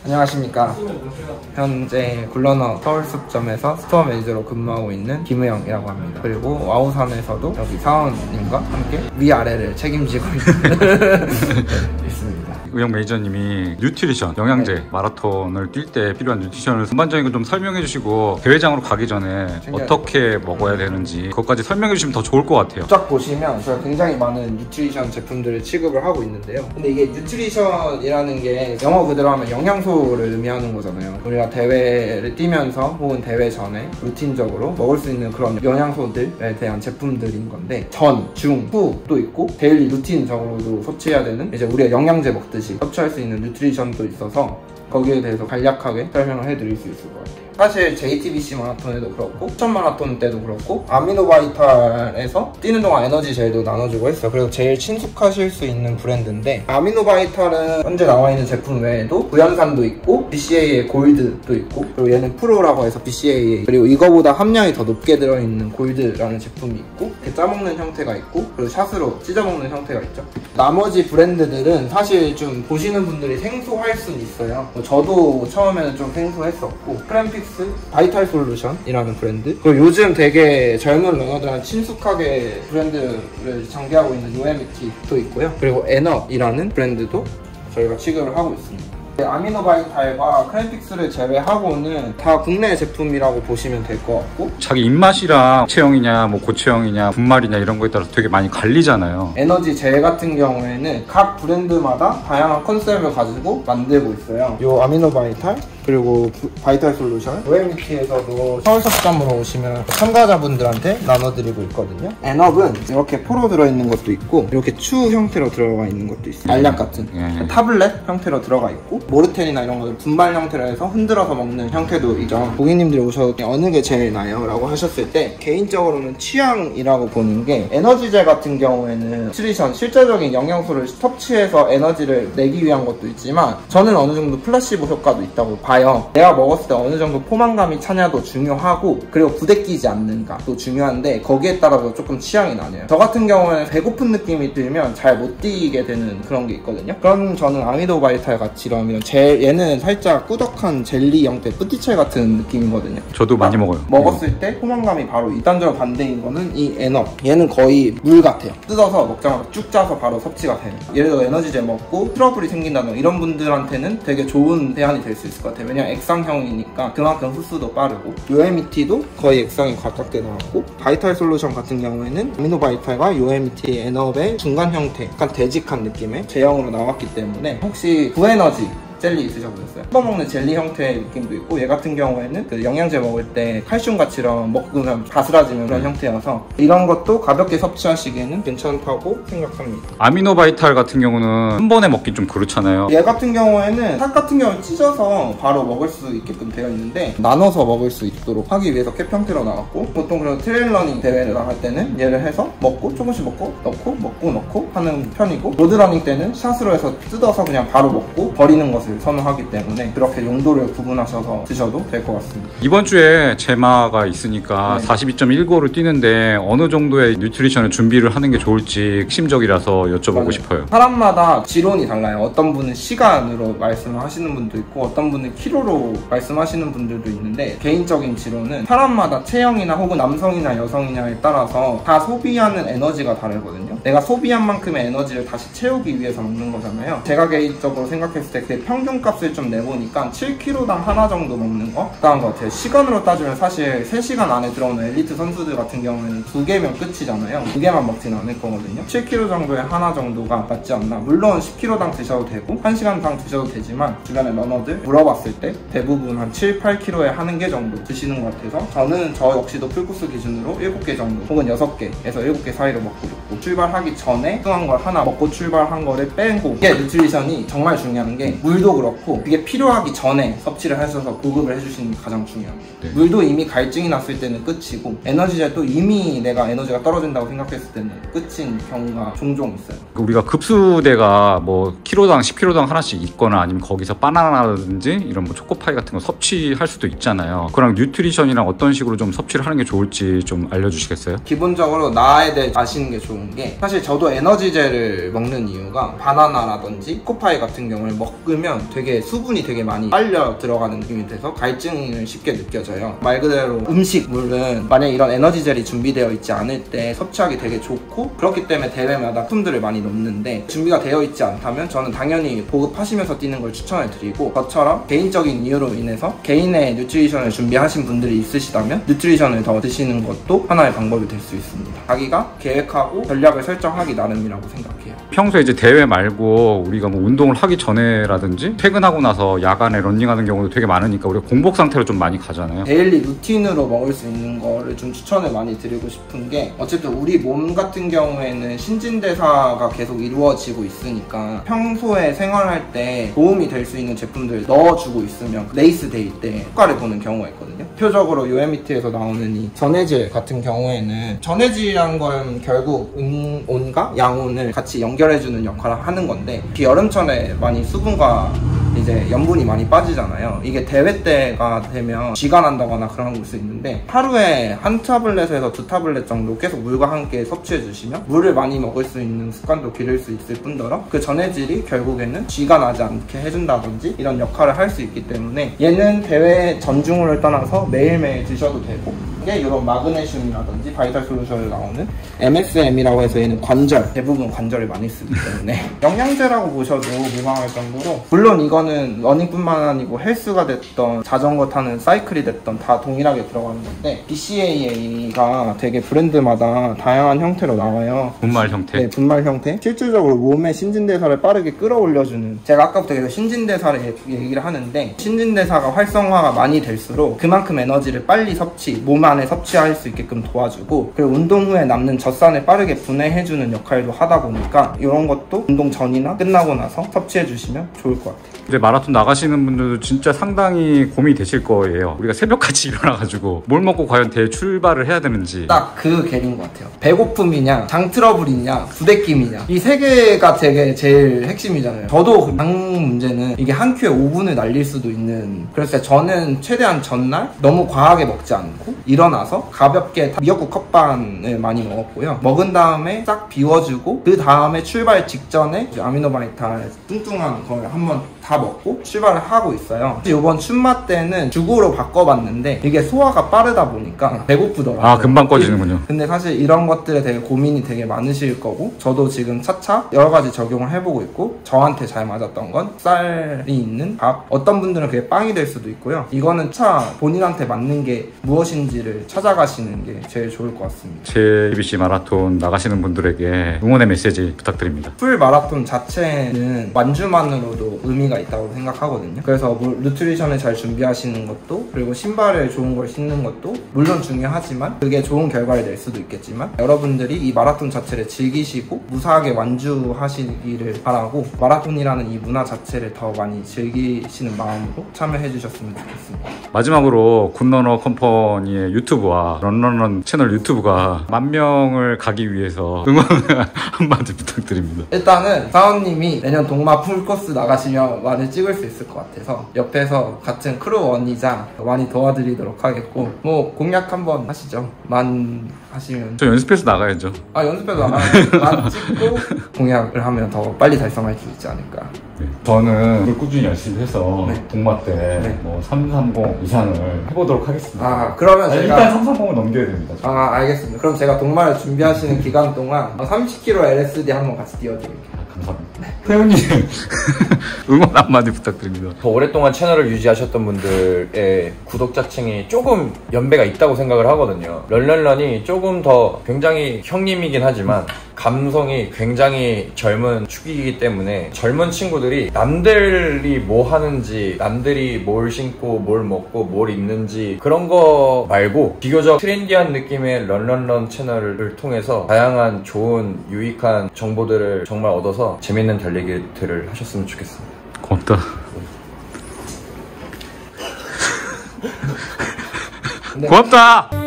안녕하십니까. 현재 굴러너 서울숲점에서 스토어 매니저로 근무하고 있는 김우영이라고 합니다. 그리고 와우산에서도 여기 사원님과 함께 위아래를 책임지고 있습니다. 우영 매니저님이 뉴트리션, 영양제, 마라톤을 뛸 때 필요한 뉴트리션을 전반적인 걸 좀 설명해 주시고 대회장으로 가기 전에 어떻게 먹어야 되는지 그것까지 설명해 주시면 더 좋을 것 같아요. 쫙 보시면 저희가 굉장히 많은 뉴트리션 제품들을 취급을 하고 있는데요. 근데 이게 뉴트리션이라는 게 영어 그대로 하면 영양소를 의미하는 거잖아요. 우리가 대회를 뛰면서 혹은 대회 전에 루틴적으로 먹을 수 있는 그런 영양소들에 대한 제품들인 건데 전, 중, 후도 있고 데일리 루틴적으로도 섭취해야 되는 이제 우리가 영양제 먹듯이 섭취할 수 있는 뉴트리션도 있어서 거기에 대해서 간략하게 설명을 해드릴 수 있을 것 같아요. 사실 JTBC 마라톤에도 그렇고 추천 마라톤 때도 그렇고 아미노바이탈에서 뛰는 동안 에너지 젤도 나눠주고 했어요. 그래서 제일 친숙하실 수 있는 브랜드인데 아미노바이탈은 현재 나와 있는 제품 외에도 구연산도 있고 BCAA 골드도 있고 그리고 얘는 프로라고 해서 BCAA 그리고 이거보다 함량이 더 높게 들어있는 골드라는 제품이 있고 이렇게 짜먹는 형태가 있고 그리고 샷으로 찢어먹는 형태가 있죠. 나머지 브랜드들은 사실 좀 보시는 분들이 생소할 수는 있어요. 저도 처음에는 좀 생소했었고 크램픽스 바이탈 솔루션이라는 브랜드 그리고 요즘 되게 젊은 러너들한테 친숙하게 브랜드를 전개하고 있는 UMT도 있고요. 그리고 에너이라는 브랜드도 저희가 취급을 하고 있습니다. 아미노바이탈과 크램픽스를 제외하고는 다 국내 제품이라고 보시면 될 것 같고 자기 입맛이랑 체형이냐 뭐 고체형이냐 분말이냐 이런 거에 따라서 되게 많이 갈리잖아요. 에너지 젤 같은 경우에는 각 브랜드마다 다양한 컨셉을 가지고 만들고 있어요. 요 아미노바이탈 그리고 바이탈 솔루션 OMT에서도 서울섭점으로 오시면 참가자분들한테 나눠드리고 있거든요. 엔업은 이렇게 포로 들어있는 것도 있고 이렇게 추 형태로 들어가 있는 것도 있어요. 알약 같은 타블렛 형태로 들어가 있고 모르텐이나 이런 것들 분말 형태로 해서 흔들어서 먹는 형태도 있죠. 고객님들이 오셔서 어느 게 제일 나요? 라고 하셨을 때 개인적으로는 취향이라고 보는 게 에너지젤 같은 경우에는 뉴트리션 실제적인 영양소를 섭취해서 에너지를 내기 위한 것도 있지만 저는 어느 정도 플라시보 효과도 있다고 봐요. 내가 먹었을 때 어느 정도 포만감이 차냐도 중요하고 그리고 부대끼지 않는가도 중요한데 거기에 따라서 조금 취향이 나뉘어요. 저 같은 경우에는 배고픈 느낌이 들면 잘 못 뛰게 되는 그런 게 있거든요. 그럼 저는 아미노바이탈 같이 이런 얘는 살짝 꾸덕한 젤리 형태 뿌띠첼 같은 느낌이거든요. 저도 많이 먹어요. 먹었을 때 포만감이 바로 이단적으로 반대인 거는 이 에너 얘는 거의 물 같아요. 뜯어서 먹자마자 쭉 짜서 바로 섭취가 돼요. 예를 들어 에너지젤 먹고 트러블이 생긴다던가 이런 분들한테는 되게 좋은 대안이 될 수 있을 것 같아요. 왜냐면 액상형이니까 그만큼 흡수도 빠르고 UMT도 거의 액상이 가깝게 나왔고 바이탈 솔루션 같은 경우에는 아미노바이탈과 UMT 에너의 중간 형태 약간 되직한 느낌의 제형으로 나왔기 때문에 혹시 구에너지 젤리 드셔보셨어요? 씹어먹는 젤리 형태의 느낌도 있고 얘 같은 경우에는 그 영양제 먹을 때 칼슘같이랑 먹으면 바스라지는 그런 형태여서 이런 것도 가볍게 섭취하시기에는 괜찮다고 생각합니다. 아미노바이탈 같은 경우는 한 번에 먹기 좀 그렇잖아요. 얘 같은 경우에는 살 같은 경우는 찢어서 바로 먹을 수 있게끔 되어 있는데 나눠서 먹을 수 있도록 하기 위해서 캡 형태로 나왔고 보통 그런 트레일러닝 대회를 나갈 때는 얘를 해서 먹고 조금씩 먹고 넣고 먹고 넣고 하는 편이고 로드러닝 때는 샷으로 해서 뜯어서 그냥 바로 먹고 버리는 것을 선호하기 때문에 그렇게 용도를 구분하셔서 드셔도 될 것 같습니다. 이번 주에 제마가 있으니까 42.195를 뛰는데 어느 정도의 뉴트리션을 준비를 하는 게 좋을지 핵심적이라서 여쭤보고 싶어요. 사람마다 지론이 달라요. 어떤 분은 시간으로 말씀을 하시는 분도 있고 어떤 분은 키로로 말씀하시는 분들도 있는데 개인적인 지론은 사람마다 체형이나 혹은 남성이나 여성이냐에 따라서 다 소비하는 에너지가 다르거든요. 내가 소비한 만큼의 에너지를 다시 채우기 위해서 먹는 거잖아요. 제가 개인적으로 생각했을 때 그 평균값을 좀 내보니까 7kg당 하나 정도 먹는 거 나은 것 같아요. 시간으로 따지면 사실 3시간 안에 들어오는 엘리트 선수들 같은 경우에는 2개면 끝이잖아요. 2개만 먹지는 않을 거거든요. 7kg 정도에 하나 정도가 맞지 않나. 물론 10kg당 드셔도 되고 1시간당 드셔도 되지만 주변에 러너들 물어봤을 때 대부분 한 7, 8kg에 하는 개 정도 드시는 것 같아서 저는 저 역시도 풀코스 기준으로 7개 정도 혹은 6개에서 7개 사이로 먹고 있고 출발하기 전에 필요한 걸 하나 먹고 출발한 거를 빼고 이게 뉴트리션이 정말 중요한 게 물도 그렇고 이게 필요하기 전에 섭취를 하셔서 보급을 해주시는 게 가장 중요합니다. 네. 물도 이미 갈증이 났을 때는 끝이고 에너지젤도 이미 내가 에너지가 떨어진다고 생각했을 때는 끝인 경우가 종종 있어요. 우리가 급수대가 뭐 키로당 10kg당 하나씩 있거나 아니면 거기서 바나나라든지 이런 뭐 초코파이 같은 거 섭취할 수도 있잖아요. 그랑 뉴트리션이랑 어떤 식으로 좀 섭취를 하는 게 좋을지 좀 알려주시겠어요? 기본적으로 나에 대해 아시는 게 좋은 게 사실 저도 에너지젤을 먹는 이유가 바나나라든지 초코파이 같은 경우를 먹으면 하면 되게 수분이 되게 많이 빨려 들어가는 느낌이 돼서 갈증을 쉽게 느껴져요. 말 그대로 음식물은 만약에 이런 에너지젤이 준비되어 있지 않을 때 섭취하기 되게 좋고, 그렇기 때문에 대회마다 품들을 많이 넣는데 준비가 되어 있지 않다면 저는 당연히 보급하시면서 뛰는 걸 추천을 드리고, 저처럼 개인적인 이유로 인해서 개인의 뉴트리션을 준비하신 분들이 있으시다면 뉴트리션을 더 드시는 것도 하나의 방법이 될 수 있습니다. 자기가 계획하고 전략을 설정하기 나름이라고 생각해요. 평소에 이제 대회 말고 우리가 뭐 운동을 하기 전에라든지 퇴근하고 나서 야간에 런닝하는 경우도 되게 많으니까 우리가 공복 상태로 좀 많이 가잖아요. 데일리 루틴으로 먹을 수 있는 거를 좀 추천을 많이 드리고 싶은 게, 어쨌든 우리 몸 같은 경우에는 신진대사가 계속 이루어지고 있으니까 평소에 생활할 때 도움이 될 수 있는 제품들 넣어주고 있으면 레이스 데이 때 효과를 보는 경우가 있거든요. 대표적으로 UMET에서 나오는 이 전해질 같은 경우에는, 전해질이란 건 결국 온과 양온을 같이 연결해주는 역할을 하는 건데, 특히 여름철에 많이 수분과 이제 염분이 많이 빠지잖아요. 이게 대회 때가 되면 쥐가 난다거나 그런 걸 수 있는데, 하루에 한 타블렛에서 두 타블렛 정도 계속 물과 함께 섭취해 주시면 물을 많이 먹을 수 있는 습관도 기를 수 있을 뿐더러 그 전해질이 결국에는 쥐가 나지 않게 해준다든지 이런 역할을 할 수 있기 때문에, 얘는 대회 전중을 떠나서 매일매일 드셔도 되고, 이게 이런 마그네슘이라든지 바이탈 솔루션에 나오는 MSM이라고 해서 얘는 관절, 대부분 관절을 많이 쓰기 때문에 영양제라고 보셔도 무방할 정도로, 물론 이거는 러닝뿐만 아니고 헬스가 됐던 자전거 타는 사이클이 됐던 다 동일하게 들어가는 건데, BCAA가 되게 브랜드마다 다양한 형태로 나와요. 분말 형태? 네, 분말 형태. 실질적으로 몸의 신진대사를 빠르게 끌어올려주는, 제가 아까부터 계속 신진대사를 얘기를 하는데, 신진대사가 활성화가 많이 될수록 그만큼 에너지를 빨리 몸 안에 섭취할 수 있게끔 도와주고, 그리고 운동 후에 남는 젖산을 빠르게 분해해주는 역할도 하다 보니까 이런 것도 운동 전이나 끝나고 나서 섭취해주시면 좋을 것 같아요. 이제 마라톤 나가시는 분들도 진짜 상당히 고민이 되실 거예요. 우리가 새벽같이 일어나가지고 뭘 먹고 과연 대회 출발을 해야 되는지. 딱 그 갭인 것 같아요. 배고픔이냐, 장 트러블이냐, 부대낌이냐, 이 세 개가 되게 제일 핵심이잖아요. 저도 장 문제는 이게 한 큐에 5분을 날릴 수도 있는, 그래서 저는 최대한 전날 너무 과하게 먹지 않고 일어나서 가볍게 미역국 컵반을 많이 먹었고요. 먹은 다음에 싹 비워주고, 그 다음에 출발 직전에 아미노바이탈 뚱뚱한 걸 한번 다 먹고 출발을 하고 있어요. 이번 춘마 때는 죽으로 바꿔봤는데 이게 소화가 빠르다 보니까 배고프더라고요. 아, 금방 꺼지는군요. 근데 사실 이런 것들에 되게 고민이 되게 많으실 거고, 저도 지금 차차 여러 가지 적용을 해보고 있고, 저한테 잘 맞았던 건 쌀이 있는 밥, 어떤 분들은 그게 빵이 될 수도 있고요. 이거는 본인한테 맞는 게 무엇인지를 찾아가시는 게 제일 좋을 것 같습니다. JBC 마라톤 나가시는 분들에게 응원의 메시지 부탁드립니다. 풀 마라톤 자체는 완주만으로도 의미가 있다고 생각하거든요. 그래서 뉴트리션을 잘 준비하시는 것도, 그리고 신발을 좋은 걸 신는 것도 물론 중요하지만, 그게 좋은 결과를 낼 수도 있겠지만, 여러분들이 이 마라톤 자체를 즐기시고 무사하게 완주하시기를 바라고, 마라톤이라는 이 문화 자체를 더 많이 즐기시는 마음으로 참여해 주셨으면 좋겠습니다. 마지막으로 굿러너 컴퍼니의 유튜브와 런런런 채널 유튜브가 10,000명을 가기 위해서 응원 한마디 부탁드립니다. 일단은 사원님이 내년 동마 풀코스 나가시면 많이 찍을 수 있을 것 같아서 옆에서 같은 크루원이자 많이 도와드리도록 하겠고, 뭐 공약 한번 하시죠. 하시면 저 연습해서 나가야죠. 연습해서 만 찍고 공약을 하면 더 빨리 달성할 수 있지 않을까. 네. 저는 꾸준히 열심히 해서 네. 동마 때 네. 뭐 330 이상을 해보도록 하겠습니다. 그러면 제가 일단 330을 넘겨야 됩니다. 알겠습니다. 그럼 제가 동마를 준비하시는 기간 동안 30km LSD 한번 같이 띄워드릴게요. 감사합니다. 태훈님 응원 한마디 부탁드립니다. 더 오랫동안 채널을 유지하셨던 분들의 구독자층이 조금 연배가 있다고 생각을 하거든요. 런런런이 조금 더 굉장히 형님이긴 하지만 감성이 굉장히 젊은 축이기 때문에 젊은 친구들이 남들이 뭐 하는지, 남들이 뭘 신고 뭘 먹고 뭘 입는지 그런 거 말고 비교적 트렌디한 느낌의 런런런 채널을 통해서 다양한 좋은 유익한 정보들을 정말 얻어서 재밌는 달리기들을 하셨으면 좋겠습니다. 고맙다. 고맙다.